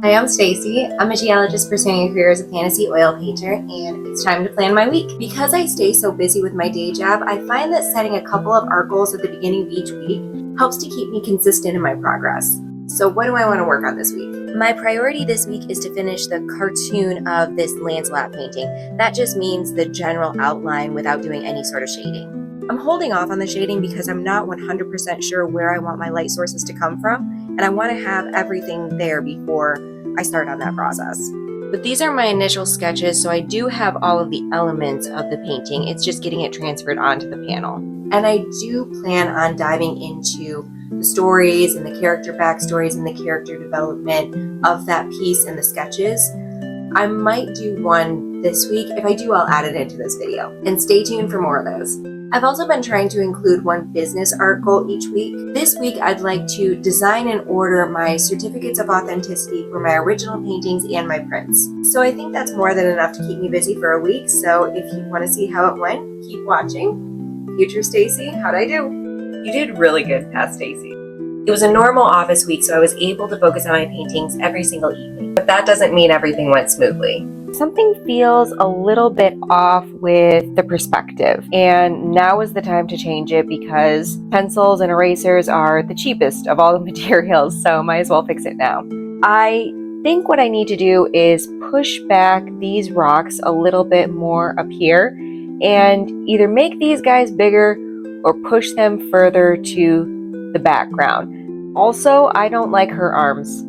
Hi, I'm Stacy. I'm a geologist pursuing a career as a fantasy oil painter, and it's time to plan my week. Because I stay so busy with my day job, I find that setting a couple of art goals at the beginning of each week helps to keep me consistent in my progress. So what do I want to work on this week? My priority this week is to finish the cartoon of this Lancelot painting. That just means the general outline without doing any sort of shading. I'm holding off on the shading because I'm not 100% sure where I want my light sources to come from, and I want to have everything there before I start on that process. But these are my initial sketches, so I do have all of the elements of the painting. It's just getting it transferred onto the panel. And I do plan on diving into the stories and the character backstories and the character development of that piece and the sketches. I might do one this week. If I do, I'll add it into this video. And stay tuned for more of those. I've also been trying to include one business art goal each week. This week, I'd like to design and order my certificates of authenticity for my original paintings and my prints. So I think that's more than enough to keep me busy for a week. So if you want to see how it went, keep watching. Future Stacy, how'd I do? You did really good, past Stacy. It was a normal office week, so I was able to focus on my paintings every single evening. But that doesn't mean everything went smoothly. Something feels a little bit off with the perspective, and now is the time to change it because pencils and erasers are the cheapest of all the materials, so might as well fix it now. I think what I need to do is push back these rocks a little bit more up here and either make these guys bigger or push them further to the background. Also, I don't like her arms,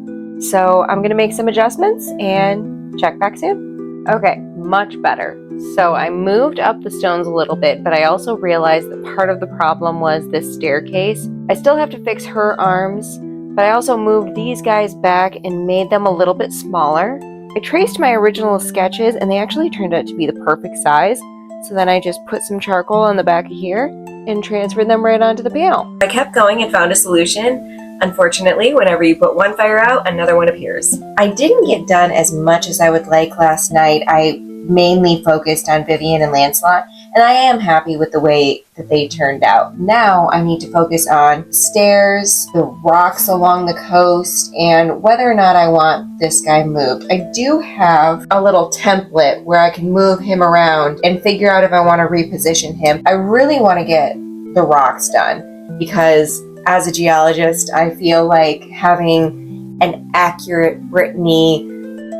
so I'm going to make some adjustments and check back soon. Okay, much better. So I moved up the stones a little bit, but I also realized that part of the problem was this staircase. I still have to fix her arms, but I also moved these guys back and made them a little bit smaller. I traced my original sketches and they actually turned out to be the perfect size. So then I just put some charcoal on the back of here and transferred them right onto the panel. I kept going and found a solution. Unfortunately, whenever you put one fire out, another one appears. I didn't get done as much as I would like last night. I mainly focused on Vivian and Lancelot, and I am happy with the way that they turned out. Now I need to focus on stairs, the rocks along the coast, and whether or not I want this guy moved. I do have a little template where I can move him around and figure out if I want to reposition him. I really want to get the rocks done because as a geologist, I feel like having an accurate Brittany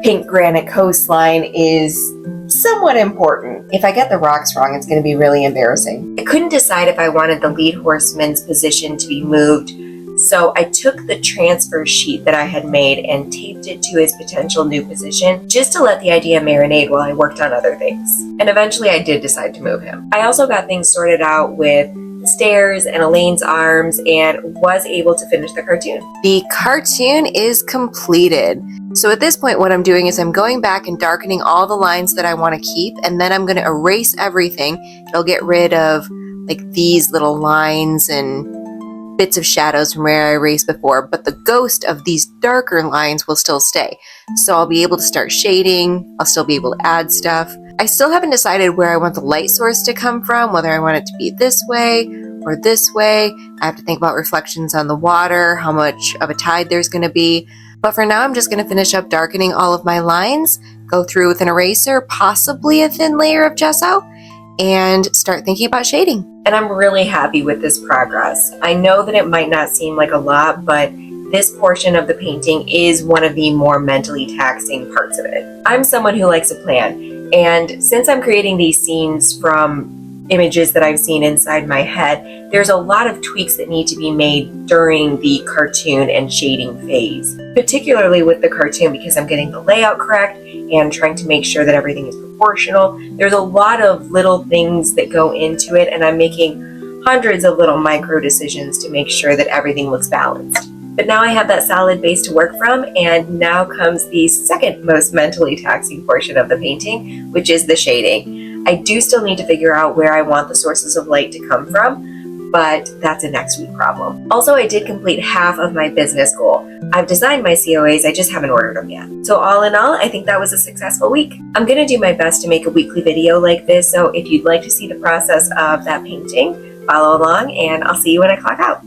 pink granite coastline is somewhat important. If I get the rocks wrong, it's going to be really embarrassing. I couldn't decide if I wanted the lead horseman's position to be moved, so I took the transfer sheet that I had made and taped it to his potential new position just to let the idea marinate while I worked on other things. And eventually I did decide to move him. I also got things sorted out with stairs and Elaine's arms and was able to finish the cartoon. The cartoon is completed. So at this point what I'm doing is I'm going back and darkening all the lines that I want to keep, and then I'm going to erase everything. It'll get rid of like these little lines and bits of shadows from where I erased before, but the ghost of these darker lines will still stay. So I'll be able to start shading, I'll still be able to add stuff. I still haven't decided where I want the light source to come from, whether I want it to be this way or this way. I have to think about reflections on the water, how much of a tide there's going to be. But for now, I'm just going to finish up darkening all of my lines, go through with an eraser, possibly a thin layer of gesso, and start thinking about shading. And I'm really happy with this progress. I know that it might not seem like a lot, but this portion of the painting is one of the more mentally taxing parts of it. I'm someone who likes a plan, and since I'm creating these scenes from images that I've seen inside my head, there's a lot of tweaks that need to be made during the cartoon and shading phase, particularly with the cartoon because I'm getting the layout correct and trying to make sure that everything is proportional. There's a lot of little things that go into it, and I'm making hundreds of little micro decisions to make sure that everything looks balanced. But now I have that solid base to work from, and now comes the second most mentally taxing portion of the painting, which is the shading. I do still need to figure out where I want the sources of light to come from, but that's a next week problem. Also, I did complete half of my business goal. I've designed my COAs, I just haven't ordered them yet. So all in all, I think that was a successful week. I'm gonna do my best to make a weekly video like this, so if you'd like to see the process of that painting, follow along, and I'll see you when I clock out.